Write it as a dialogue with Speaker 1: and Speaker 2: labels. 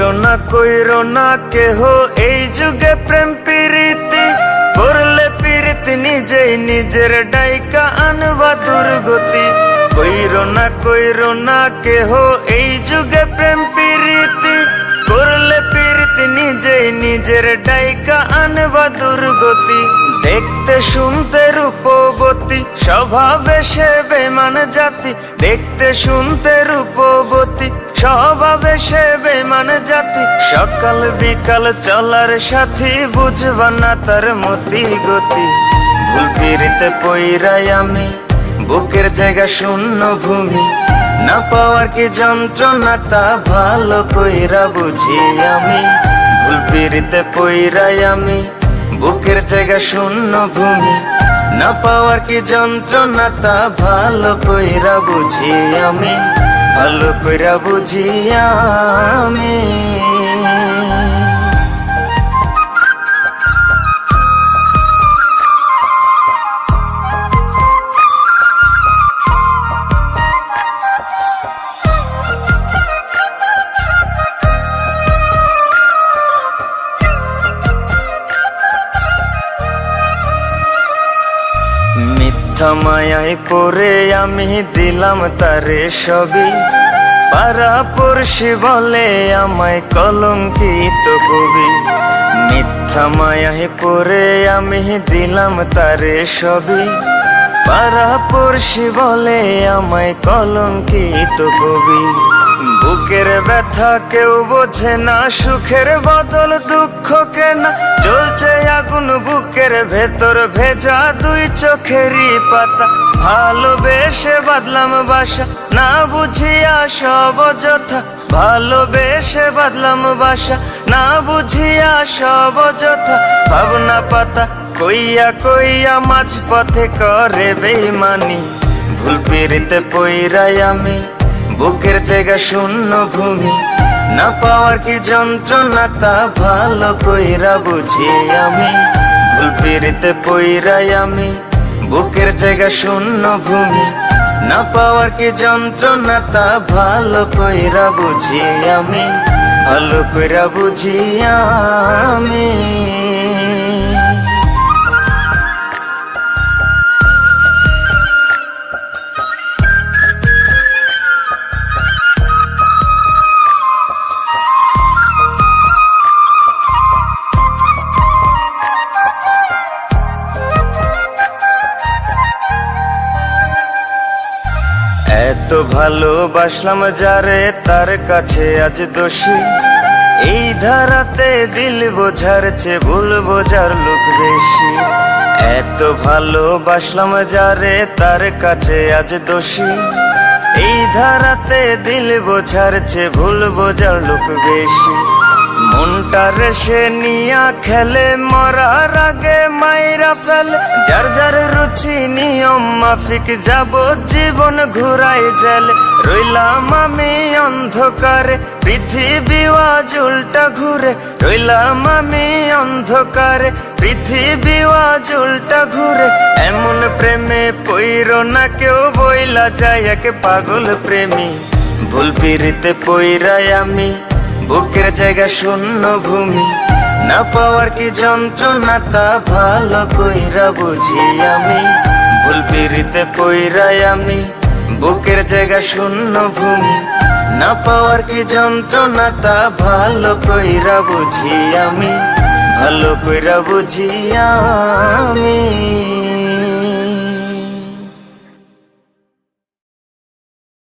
Speaker 1: কইরো না কেহ এই যুগে প্রেম প্রীতি, করলে প্রীতি নিজেই নিজের ডাইকা আনবা দুর্গতি। কইরো না কেহ এই যুগে প্রেম প্রীতি, করলে প্রীতি নিজেই নিজের ডাইকা আনবা দুর্গতি। দেখতে শুনতে রূপবতী, স্বভাবে সে বেমান জাতি। দেখতে শুনতে রূপবতী, স্বভাবে সে বেমান জাতি। সকাল বিকাল চলার সাথী, বুঝবা না তার মতি গতি। ভুল পিরিতে পইরাই আমি, বুকের জায়গা শূন্য ভূমি। না পাওয়ার কি যন্ত্রণা তা ভালো কইরা বুঝি আমি। ভুল পিরিতে পইরাই আমি, বুকের জায়গা শূন্য ভূমি। না পাওয়ার কি যন্ত্রণা তা ভালো কইরা বুঝি আমি। ভালো কইরা বুঝি আমি। মিথ্যা মায়ায় পড়ে আমি দিলাম তারে সবই। পাড়া পড়শি বলে আমায় কলঙ্কিত কবি। মিথ্যা মায়ায় পড়ে আমি দিলাম তারে সবই। পাড়া পড়শি বলে আমায় কলঙ্কিত কবি। বুকের ব্যথা কেউ বোঝে না, সুখের বদল দুঃখ কেনা। জ্বলছে আগুন বুকের ভেতর, ভেজা দুই চোখেরই পাতা। ভালোবেসে বাদলাম বাসা, না বুঝিয়া সব অযথা। ভালোবেসে বাদলাম বাসা, না বুঝিয়া সব অযথা। ভাবনা পাতা কইয়া কইয়া মাঝ পথে করে বেইমানি। ভুল পিরিতে পইরাই আমি, বুকের জায়গা শূন্য ভূমি। না পাওয়ার কি যন্ত্রণা তা ভালো কইরা বুঝি আমি। ভুল পিরিতে পইরাই আমি, বুকের জায়গা শূন্য ভূমি। না পাওয়ার কি যন্ত্রণা তা ভালো কইরা বুঝি আমি। ভালো কইরা বুঝি আমি। এত ভালোবাসলাম যারে, তার কাছে আজ দোষী। এই ধারাতে দিল বোঝার চেয়ে ভুল বোঝার লোক বেশি। এত ভালোবাসলাম যারে, তার কাছে আজ দোষী। এই ধারাতে দিল বোঝার চেয়ে ভুল বোঝার লোক বেশি। মনটা রেসে নিয়া খেলে, মরার আগে মাইরা ফেলে। যার যার রুচি নিয়ম মাফিক, যাব জীবন ঘুরাই জেলে। রইলাম আমি অন্ধকারে, পৃথিবী আজ উল্টা ঘুরে। রইলাম আমি অন্ধকারে, পৃথিবী আজ উল্টা ঘুরে। এমন প্রেমে পইরো না কেউ, বইলা যায় এক পাগল প্রেমী। ভুল পিরিতে পইরাই আমি, বুকের জায়গা শূন্য ভূমি। না পাওয়ার কি যন্ত্রণা তা ভালো কইরা বুঝি আমি। ভুল পিরিতে পইরাই আমি, বুকের জায়গা শূন্য ভূমি। না পাওয়ার কি যন্ত্রণা তা ভালো কইরা বুঝি আমি। ভালো কইরা বুঝি আমি।